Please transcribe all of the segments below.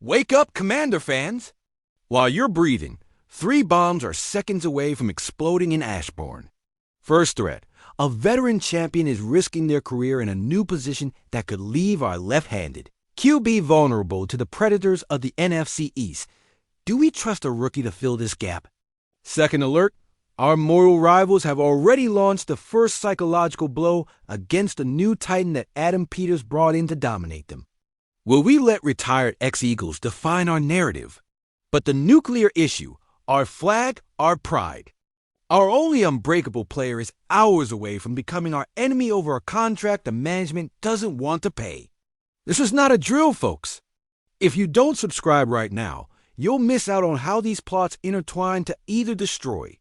Wake up, Commander fans! While you're breathing, 3 bombs are seconds away from exploding in Ashbourne. First threat, a veteran champion is risking their career in a new position that could leave our left-handed QB vulnerable to the predators of the NFC East. Do we trust a rookie to fill this gap? Second alert, our mortal rivals have already launched the first psychological blow against the new titan that Adam Peters brought in to dominate them. Will we let retired ex-Eagles define our narrative? But the nuclear issue, our flag, our pride. Our only unbreakable player is hours away from becoming our enemy over a contract the management doesn't want to pay. This is not a drill, folks. If you don't subscribe right now, you'll miss out on how these plots intertwine to either destroy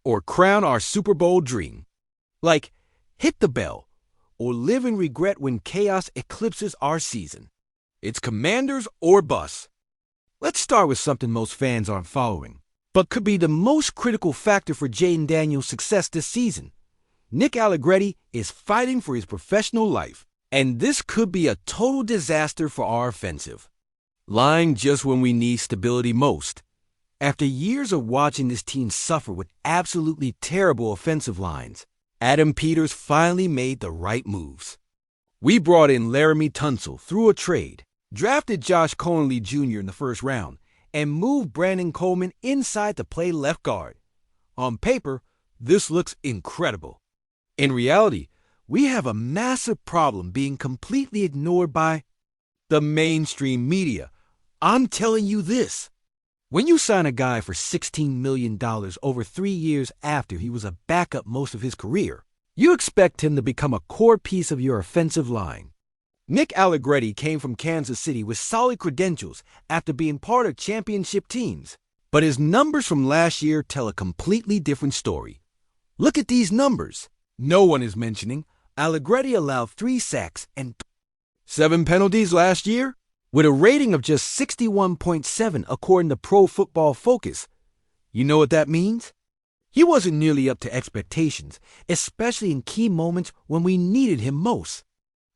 or crown our Super Bowl dream. Like, hit the bell or live in regret when chaos eclipses our season. It's Commanders or bust. Let's start with something most fans aren't following, but could be the most critical factor for Jayden Daniels' success this season. Nick Allegretti is fighting for his professional life, and this could be a total disaster for our offensive line just when we need stability most. After years of watching this team suffer with absolutely terrible offensive lines, Adam Peters finally made the right moves. We brought in Laramie Tunsil through a trade, drafted Josh Conley Jr. in the first round, and moved Brandon Coleman inside to play left guard. On paper, this looks incredible. In reality, we have a massive problem being completely ignored by the mainstream media. I'm telling you this. When you sign a guy for $16 million over 3 years after he was a backup most of his career, you expect him to become a core piece of your offensive line. Nick Allegretti came from Kansas City with solid credentials after being part of championship teams, but his numbers from last year tell a completely different story. Look at these numbers. No one is mentioning Allegretti allowed 3 sacks and 7 penalties last year, with a rating of just 61.7 according to Pro Football Focus. You know what that means? He wasn't nearly up to expectations, especially in key moments when we needed him most.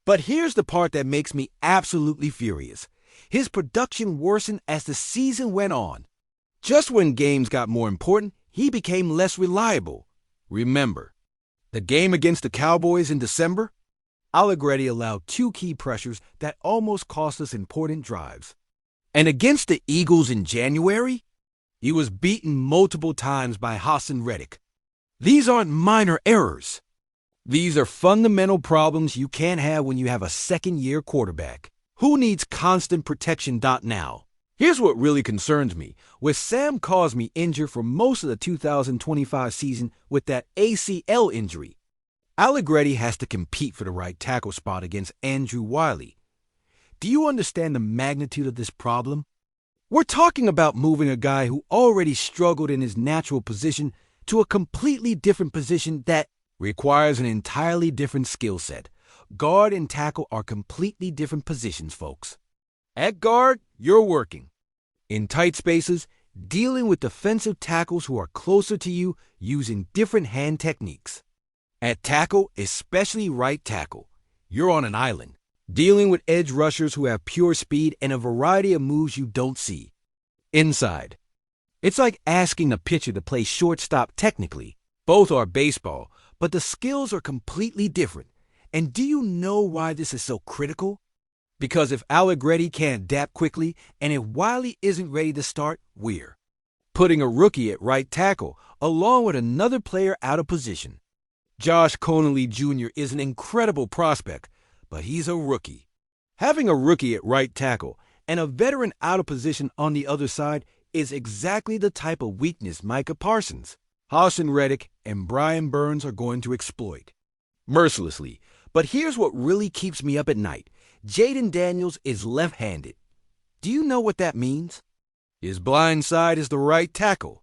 But here's the part that makes me absolutely furious. His production worsened as the season went on. Just when games got more important, he became less reliable. Remember, the game against the Cowboys in December? Allegretti allowed 2 key pressures that almost cost us important drives. And against the Eagles in January, he was beaten multiple times by Hassan Reddick. These aren't minor errors. These are fundamental problems you can't have when you have a second-year quarterback. Who needs constant protection? Now, here's what really concerns me. With Sam Cosmi injured for most of the 2025 season with that ACL injury, Allegretti has to compete for the right tackle spot against Andrew Wiley. Do you understand the magnitude of this problem? We're talking about moving a guy who already struggled in his natural position to a completely different position that requires an entirely different skill set. Guard and tackle are completely different positions, folks. At guard, you're working in tight spaces, dealing with defensive tackles who are closer to you using different hand techniques. At tackle, especially right tackle, you're on an island, dealing with edge rushers who have pure speed and a variety of moves you don't see. Inside, it's like asking a pitcher to play shortstop technically. Both are baseball, but the skills are completely different. And do you know why this is so critical? Because if Allegretti can't adapt quickly, and if Wiley isn't ready to start, we're putting a rookie at right tackle, along with another player out of position. Josh Conley Jr. is an incredible prospect, but he's a rookie. Having a rookie at right tackle and a veteran out of position on the other side is exactly the type of weakness Micah Parsons, Hassan Reddick, and Brian Burns are going to exploit mercilessly. But here's what really keeps me up at night. Jayden Daniels is left-handed. Do you know what that means? His blind side is the right tackle.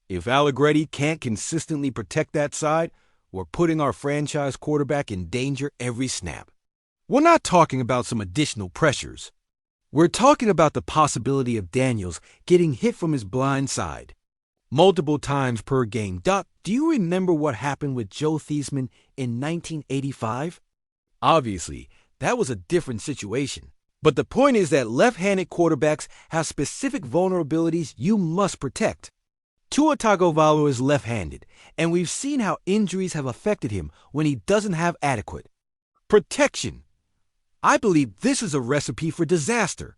If Allegretti can't consistently protect that side, we're putting our franchise quarterback in danger every snap. We're not talking about some additional pressures. We're talking about the possibility of Daniels getting hit from his blind side multiple times per game. Doc, do you remember what happened with Joe Theismann in 1985? Obviously, that was a different situation. But the point is that left-handed quarterbacks have specific vulnerabilities you must protect. Tua Tagovailoa is left-handed, and we've seen how injuries have affected him when he doesn't have adequate protection. I believe this is a recipe for disaster,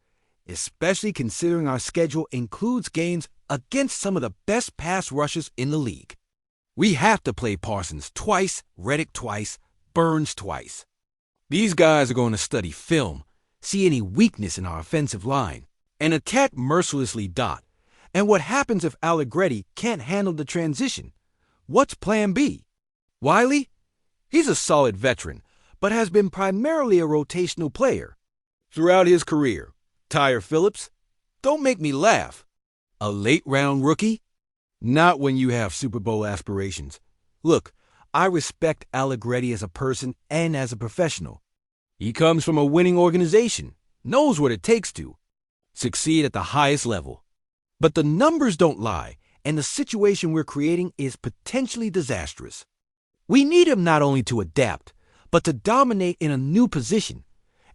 especially considering our schedule includes games against some of the best pass rushers in the league. We have to play Parsons twice, Reddick twice, Burns twice. These guys are going to study film, see any weakness in our offensive line, and attack mercilessly. And what happens if Allegretti can't handle the transition? What's plan B? Wiley? He's a solid veteran, but has been primarily a rotational player throughout his career. Tyre Phillips? Don't make me laugh. A late-round rookie? Not when you have Super Bowl aspirations. Look, I respect Allegretti as a person and as a professional. He comes from a winning organization, knows what it takes to succeed at the highest level. But the numbers don't lie, and the situation we're creating is potentially disastrous. We need him not only to adapt, but to dominate in a new position.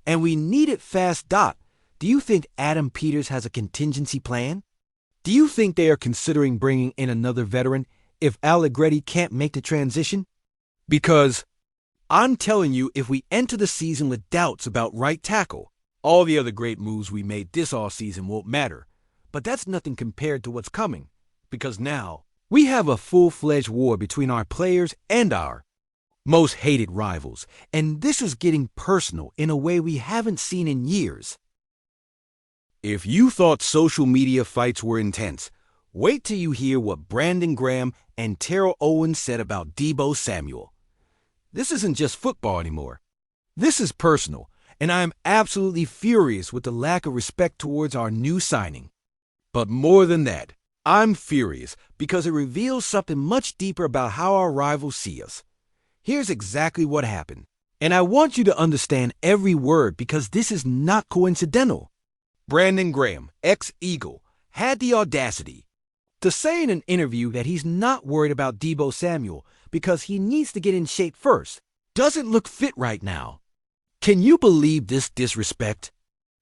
And we need it fast. Do you think Adam Peters has a contingency plan? Do you think they are considering bringing in another veteran if Allegretti can't make the transition? Because I'm telling you, if we enter the season with doubts about right tackle, all the other great moves we made this offseason won't matter. But that's nothing compared to what's coming, because now we have a full-fledged war between our players and our most hated rivals, and this is getting personal in a way we haven't seen in years. If you thought social media fights were intense, wait till you hear what Brandon Graham and Terrell Owens said about Deebo Samuel. This isn't just football anymore. This is personal, and I am absolutely furious with the lack of respect towards our new signing. But more than that, I'm furious because it reveals something much deeper about how our rivals see us. Here's exactly what happened, and I want you to understand every word because this is not coincidental. Brandon Graham, ex-Eagle, had the audacity to say in an interview that he's not worried about Deebo Samuel because he needs to get in shape first. Doesn't look fit right now. Can you believe this disrespect?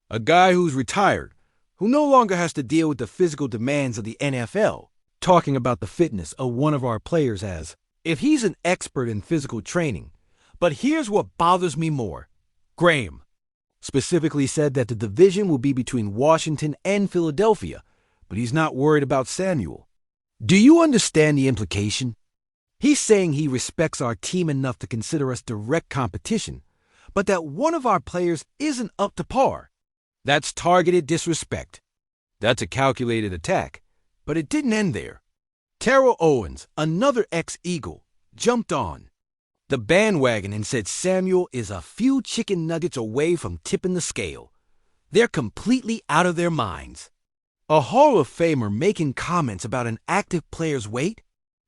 A guy who's retired, who no longer has to deal with the physical demands of the NFL, talking about the fitness of one of our players as if he's an expert in physical training. But here's what bothers me more. Graham specifically said that the division will be between Washington and Philadelphia, but he's not worried about Samuel. Do you understand the implication? He's saying he respects our team enough to consider us direct competition, but that one of our players isn't up to par. That's targeted disrespect. That's a calculated attack, but it didn't end there. Terrell Owens, another ex-Eagle, jumped on the bandwagon and said Samuel is a few chicken nuggets away from tipping the scale. They're completely out of their minds. A Hall of Famer making comments about an active player's weight?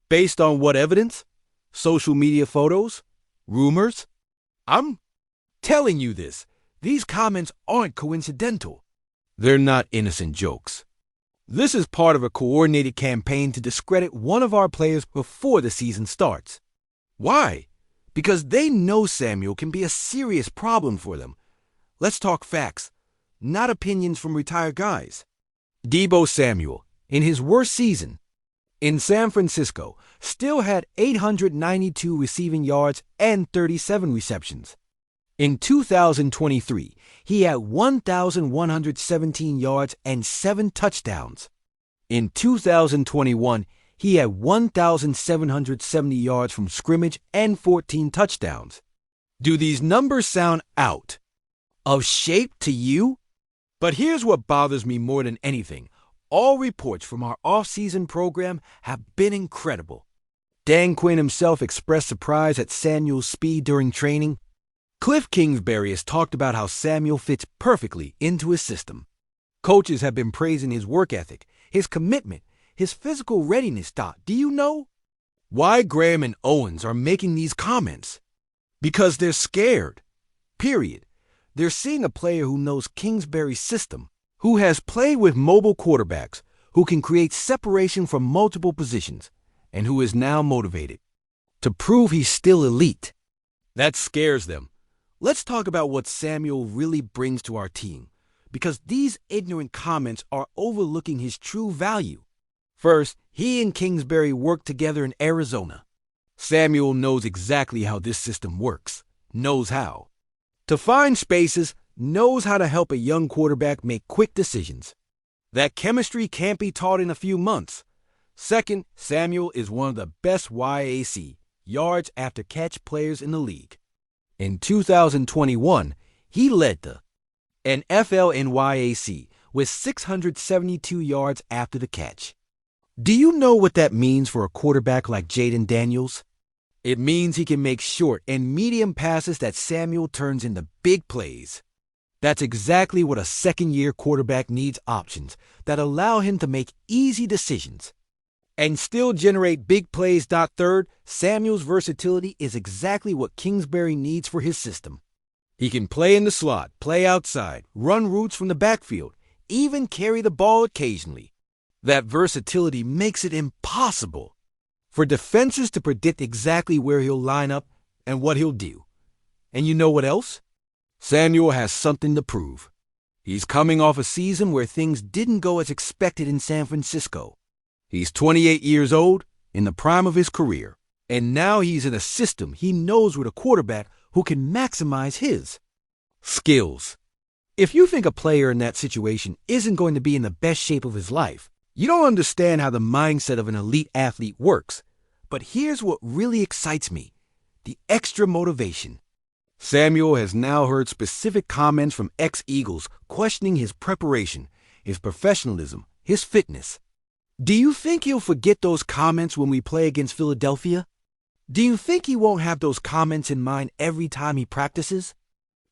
Based on what evidence? Social media photos? Rumors? I'm telling you this. These comments aren't coincidental. They're not innocent jokes. This is part of a coordinated campaign to discredit one of our players before the season starts. Why? Because they know Samuel can be a serious problem for them. Let's talk facts, not opinions from retired guys. Deebo Samuel, in his worst season, in San Francisco, still had 892 receiving yards and 37 receptions. In 2023, he had 1,117 yards and 7 touchdowns. In 2021, he had 1,770 yards from scrimmage and 14 touchdowns. Do these numbers sound out of shape to you? But here's what bothers me more than anything. All reports from our off-season program have been incredible. Dan Quinn himself expressed surprise at Samuel's speed during training. Cliff Kingsbury has talked about how Samuel fits perfectly into his system. Coaches have been praising his work ethic, his commitment, his physical readiness. Do you know why Graham and Owens are making these comments? Because they're scared. Period. They're seeing a player who knows Kingsbury's system, who has played with mobile quarterbacks, who can create separation from multiple positions, and who is now motivated to prove he's still elite. That scares them. Let's talk about what Samuel really brings to our team. because these ignorant comments are overlooking his true value. First, he and Kingsbury worked together in Arizona. Samuel knows exactly how this system works, knows how to find spaces, knows how to help a young quarterback make quick decisions. That chemistry can't be taught in a few months. Second, Samuel is one of the best YAC, yards after catch players in the league. In 2021, he led the NFL in YAC with 672 yards after the catch. Do you know what that means for a quarterback like Jayden Daniels? It means he can make short and medium passes that Samuel turns into big plays. That's exactly what a second-year quarterback needs: options that allow him to make easy decisions and still generate big plays. Third, Samuel's versatility is exactly what Kingsbury needs for his system. He can play in the slot, play outside, run routes from the backfield, even carry the ball occasionally. That versatility makes it impossible for defenses to predict exactly where he'll line up and what he'll do. And you know what else? Samuel has something to prove. He's coming off a season where things didn't go as expected in San Francisco. He's 28 years old, in the prime of his career, and now he's in a system he knows with a quarterback who can maximize his skills. If you think a player in that situation isn't going to be in the best shape of his life, you don't understand how the mindset of an elite athlete works. But here's what really excites me: the extra motivation. Samuel has now heard specific comments from ex-Eagles questioning his preparation, his professionalism, his fitness. Do you think he'll forget those comments when we play against Philadelphia? Do you think he won't have those comments in mind every time he practices?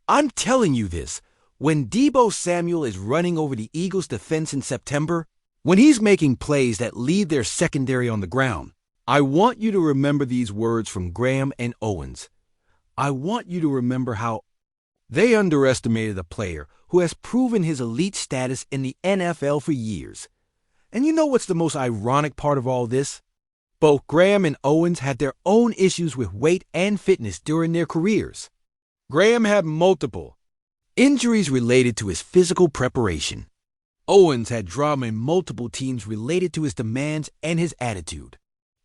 I'm telling you this, when Deebo Samuel is running over the Eagles' defense in September, when he's making plays that leave their secondary on the ground, I want you to remember these words from Graham and Owens. I want you to remember how they underestimated a player who has proven his elite status in the NFL for years. And you know what's the most ironic part of all this? Both Graham and Owens had their own issues with weight and fitness during their careers. Graham had multiple injuries related to his physical preparation. Owens had drama in multiple teams related to his demands and his attitude.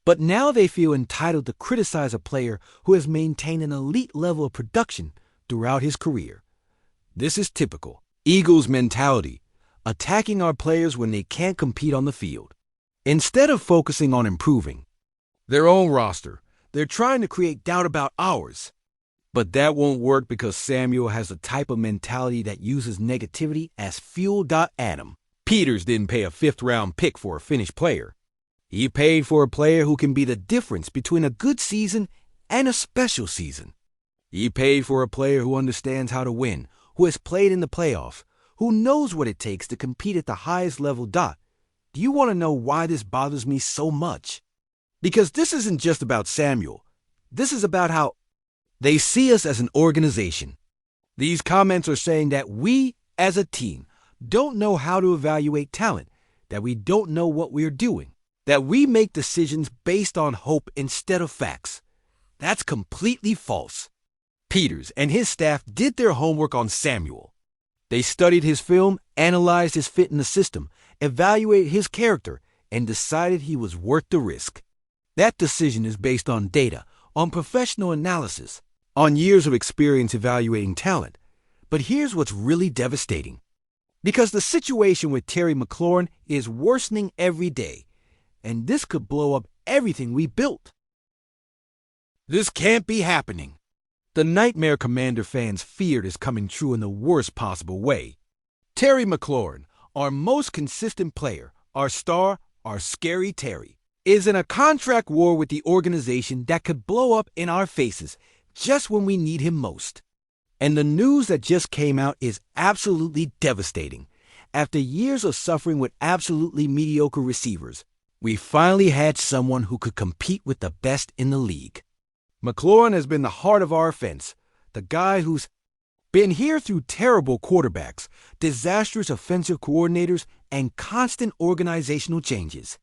But now they feel entitled to criticize a player who has maintained an elite level of production throughout his career. This is typical Eagles mentality, attacking our players when they can't compete on the field. Instead of focusing on improving their own roster, they're trying to create doubt about ours. But that won't work because Samuel has a type of mentality that uses negativity as fuel. Adam Peters didn't pay a fifth-round pick for a finished player. He paid for a player who can be the difference between a good season and a special season. He paid for a player who understands how to win, who has played in the playoffs, who knows what it takes to compete at the highest level. Do you want to know why this bothers me so much? Because this isn't just about Samuel. This is about how they see us as an organization. These comments are saying that we, as a team, don't know how to evaluate talent, that we don't know what we're doing, that we make decisions based on hope instead of facts. That's completely false. Peters and his staff did their homework on Samuel. They studied his film, analyzed his fit in the system, evaluated his character, and decided he was worth the risk. That decision is based on data, on professional analysis, on years of experience evaluating talent. But here's what's really devastating. Because the situation with Terry McLaurin is worsening every day, and this could blow up everything we built. This can't be happening. The nightmare Commander fans feared is coming true in the worst possible way. Terry McLaurin, our most consistent player, our star, our scary Terry, is in a contract war with the organization that could blow up in our faces just when we need him most. And the news that just came out is absolutely devastating. After years of suffering with absolutely mediocre receivers, we finally had someone who could compete with the best in the league. McLaurin has been the heart of our offense, the guy who's been here through terrible quarterbacks, disastrous offensive coordinators, and constant organizational changes.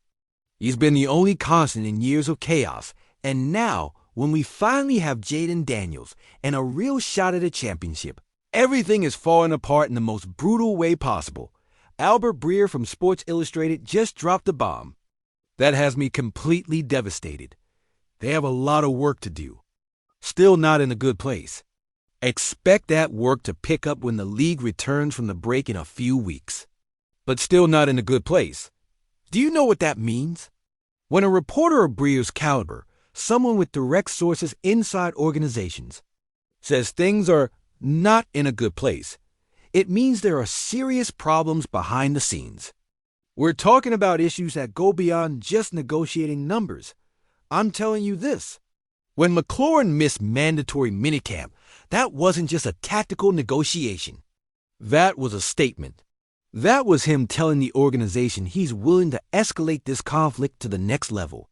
He's been the only constant in years of chaos, and now, when we finally have Jayden Daniels and a real shot at a championship, Everything is falling apart in the most brutal way possible. Albert Breer from Sports Illustrated just dropped a bomb. That has me completely devastated. They have a lot of work to do. Still not in a good place. Expect that work to pick up when the league returns from the break in a few weeks. But still not in a good place. Do you know what that means? When a reporter of Breer's caliber, someone with direct sources inside organizations, says things are not in a good place, it means there are serious problems behind the scenes. We're talking about issues that go beyond just negotiating numbers. I'm telling you this. When McLaurin missed mandatory minicamp, that wasn't just a tactical negotiation. That was a statement. That was him telling the organization he's willing to escalate this conflict to the next level.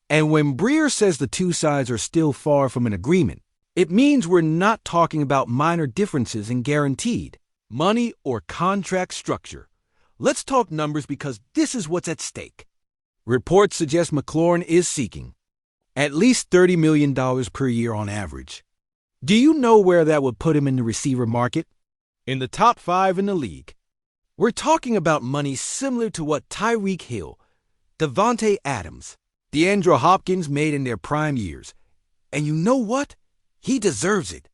And when Breer says the two sides are still far from an agreement, it means we're not talking about minor differences in guaranteed money or contract structure. Let's talk numbers because this is what's at stake. Reports suggest McLaurin is seeking at least $30 million per year on average. Do you know where that would put him in the receiver market? In the top 5 in the league. We're talking about money similar to what Tyreek Hill, Davante Adams, DeAndre Hopkins made in their prime years. And you know what? He deserves it.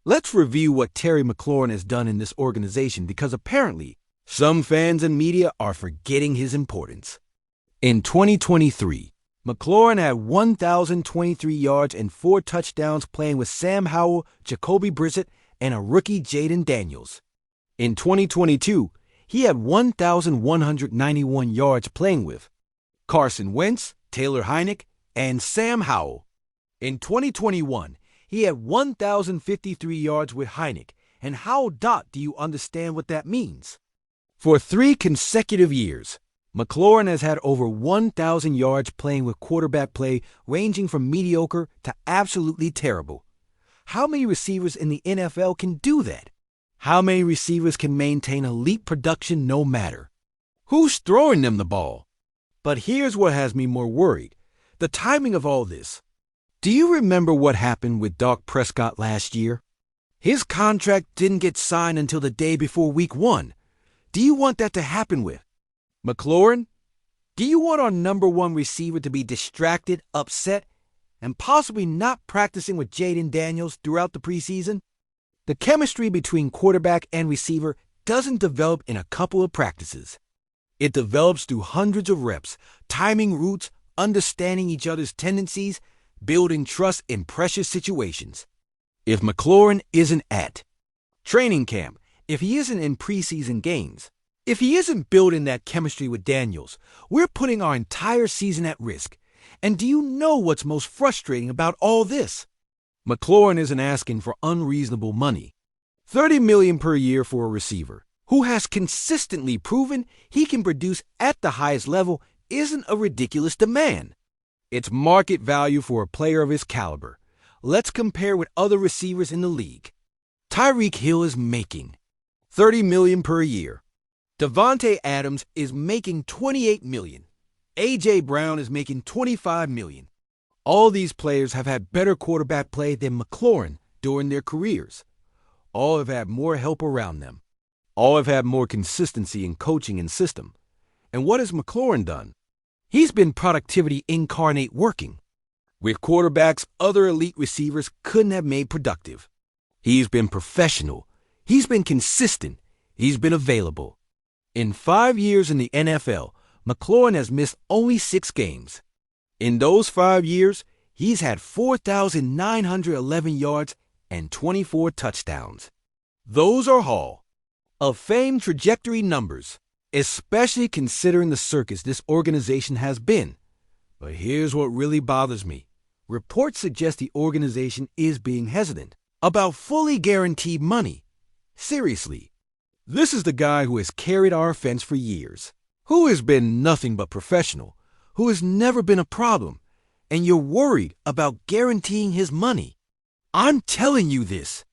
Let's review what Terry McLaurin has done in this organization because apparently some fans and media are forgetting his importance. In 2023, McLaurin had 1,023 yards and 4 touchdowns playing with Sam Howell, Jacoby Brissett, and a rookie Jaden Daniels. In 2022, he had 1,191 yards playing with Carson Wentz, Taylor Heinicke, and Sam Howell. In 2021, he had 1,053 yards with Heinicke, and how do you understand what that means? For 3 consecutive years, McLaurin has had over 1,000 yards playing with quarterback play ranging from mediocre to absolutely terrible. How many receivers in the NFL can do that? How many receivers can maintain elite production no matter? Who's throwing them the ball? But here's what has me more worried. The timing of all this. Do you remember what happened with Dak Prescott last year? His contract didn't get signed until the day before Week 1. Do you want that to happen with McLaurin? Do you want our number 1 receiver to be distracted, upset, and possibly not practicing with Jaden Daniels throughout the preseason? The chemistry between quarterback and receiver doesn't develop in a couple of practices. It develops through hundreds of reps, timing routes, understanding each other's tendencies, building trust in pressure situations. If McLaurin isn't at training camp, if he isn't in preseason games, if he isn't building that chemistry with Daniels, we're putting our entire season at risk. And do you know what's most frustrating about all this? McLaurin isn't asking for unreasonable money. $30 million per year for a receiver who has consistently proven he can produce at the highest level isn't a ridiculous demand. It's market value for a player of his caliber. Let's compare with other receivers in the league. Tyreek Hill is making $30 million per year. Davante Adams is making $28 million. A.J. Brown is making $25 million. All these players have had better quarterback play than McLaurin during their careers. All have had more help around them. All have had more consistency in coaching and system. And what has McLaurin done? He's been productivity incarnate working. With quarterbacks other elite receivers couldn't have made productive. He's been professional. He's been consistent. He's been available. In 5 years in the NFL, McLaurin has missed only 6 games. In those 5 years, he's had 4,911 yards and 24 touchdowns. Those are Hall of Fame trajectory numbers, especially considering the circus this organization has been. But here's what really bothers me. Reports suggest the organization is being hesitant about fully guaranteed money. Seriously. This is the guy who has carried our offense for years, who has been nothing but professional, who has never been a problem, and you're worried about guaranteeing his money. I'm telling you this.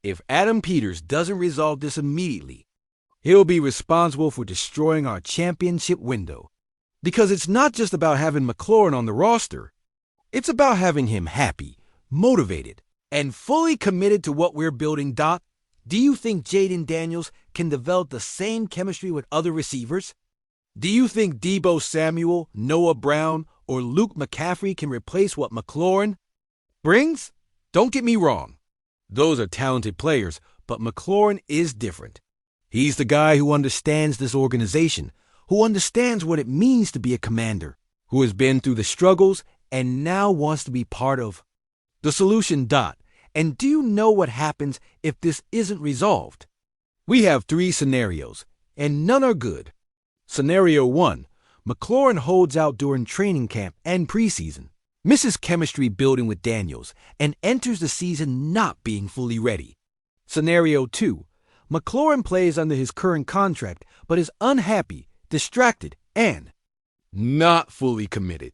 If Adam Peters doesn't resolve this immediately, he'll be responsible for destroying our championship window. Because it's not just about having McLaurin on the roster. It's about having him happy, motivated, and fully committed to what we're building. Do you think Jaden Daniels can develop the same chemistry with other receivers? Do you think Deebo Samuel, Noah Brown, or Luke McCaffrey can replace what McLaurin brings? Don't get me wrong. Those are talented players, but McLaurin is different. He's the guy who understands this organization, who understands what it means to be a commander, who has been through the struggles and now wants to be part of the solution. And do you know what happens if this isn't resolved? We have 3 scenarios, and none are good. Scenario 1, McLaurin holds out during training camp and preseason, misses chemistry building with Daniels, and enters the season not being fully ready. Scenario 2, McLaurin plays under his current contract but is unhappy, distracted, and not fully committed.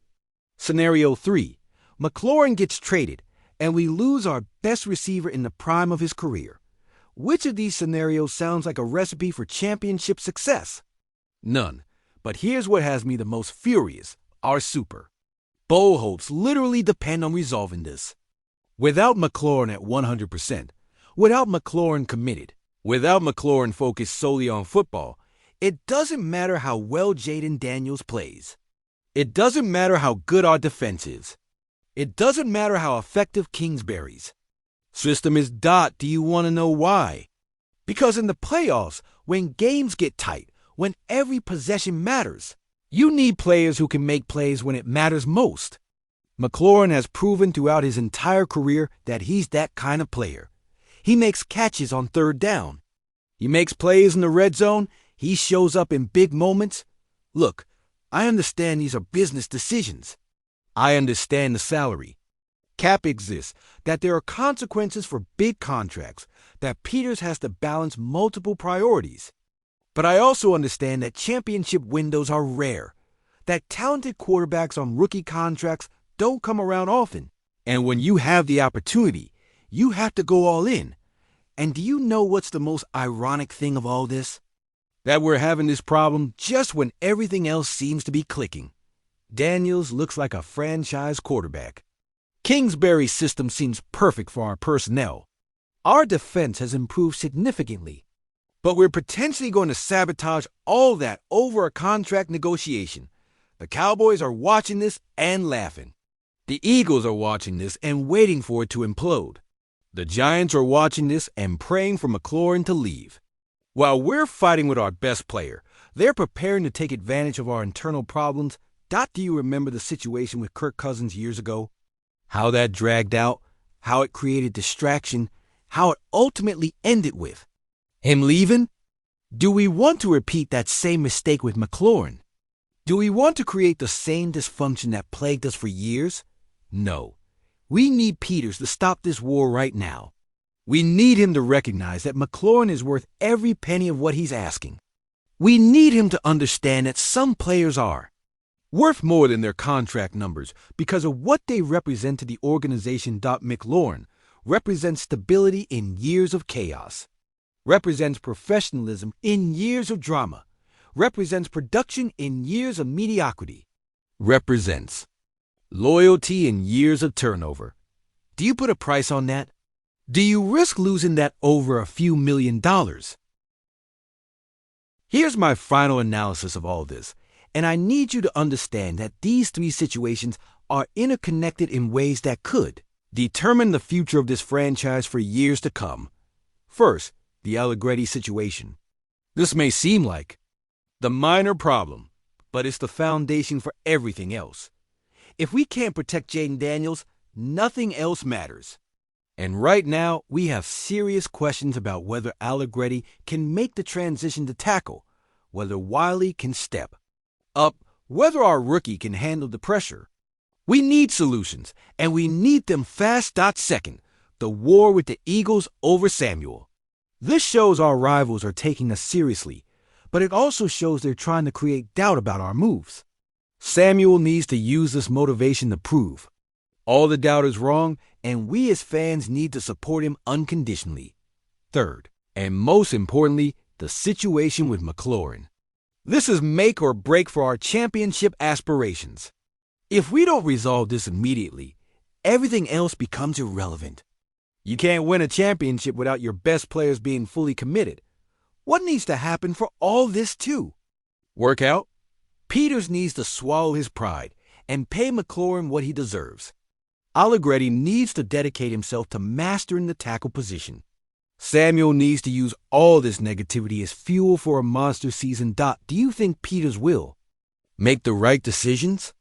Scenario 3, McLaurin gets traded, and we lose our best receiver in the prime of his career. Which of these scenarios sounds like a recipe for championship success? None. But here's what has me the most furious, our super bowl hopes literally depend on resolving this. Without McLaurin at 100%, without McLaurin committed, without McLaurin focused solely on football, it doesn't matter how well Jaden Daniels plays. It doesn't matter how good our defense is. It doesn't matter how effective Kingsbury's system is. Do you want to know why? Because in the playoffs, when games get tight, when every possession matters, you need players who can make plays when it matters most. McLaurin has proven throughout his entire career that he's that kind of player. He makes catches on 3rd down. He makes plays in the red zone. He shows up in big moments. Look, I understand these are business decisions. I understand the salary cap exists, that there are consequences for big contracts, that Peters has to balance multiple priorities. But I also understand that championship windows are rare, that talented quarterbacks on rookie contracts don't come around often. And when you have the opportunity, you have to go all in. And do you know what's the most ironic thing of all this? That we're having this problem just when everything else seems to be clicking. Daniels looks like a franchise quarterback. Kingsbury's system seems perfect for our personnel. Our defense has improved significantly. But we're potentially going to sabotage all that over a contract negotiation. The Cowboys are watching this and laughing. The Eagles are watching this and waiting for it to implode. The Giants are watching this and praying for McLaurin to leave. While we're fighting with our best player, they're preparing to take advantage of our internal problems. Do you remember the situation with Kirk Cousins years ago? How that dragged out, how it created distraction, how it ultimately ended with him leaving? Do we want to repeat that same mistake with McLaurin? Do we want to create the same dysfunction that plagued us for years? No. We need Peters to stop this war right now. We need him to recognize that McLaurin is worth every penny of what he's asking. We need him to understand that some players are worth more than their contract numbers because of what they represent to the organization. McLaurin represents stability in years of chaos, represents professionalism in years of drama, represents production in years of mediocrity, represents loyalty in years of turnover. Do you put a price on that? Do you risk losing that over a few $1 million? Here's my final analysis of all this. And I need you to understand that these 3 situations are interconnected in ways that could determine the future of this franchise for years to come. First, the Allegretti situation. This may seem like the minor problem, but it's the foundation for everything else. If we can't protect Jaden Daniels, nothing else matters. And right now, we have serious questions about whether Allegretti can make the transition to tackle, whether Wiley can step up, whether our rookie can handle the pressure. We need solutions, and we need them fast. Second, the war with the Eagles over Samuel. This shows our rivals are taking us seriously, but it also shows they're trying to create doubt about our moves. Samuel needs to use this motivation to prove all the doubt is wrong, and we as fans need to support him unconditionally. Third, and most importantly, the situation with McLaurin. This is make or break for our championship aspirations. If we don't resolve this immediately, everything else becomes irrelevant. You can't win a championship without your best players being fully committed. What needs to happen for all this too? Workout? Peters needs to swallow his pride and pay McLaurin what he deserves. Allegretti needs to dedicate himself to mastering the tackle position. Samuel needs to use all this negativity as fuel for a monster season. Do you think Peters will make the right decisions?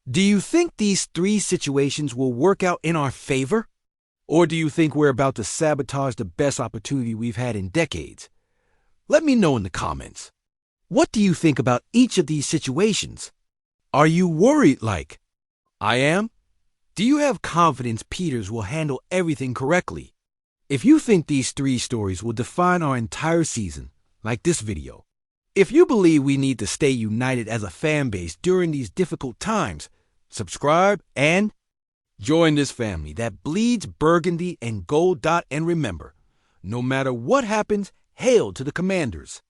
Do you think these three situations will work out in our favor? Or do you think we're about to sabotage the best opportunity we've had in decades? Let me know in the comments. What do you think about each of these situations? Are you worried like I am? Do you have confidence Peters will handle everything correctly? If you think these three stories will define our entire season, like this video. If you believe we need to stay united as a fan base during these difficult times, subscribe and join this family that bleeds burgundy and gold. And remember, no matter what happens, hail to the Commanders.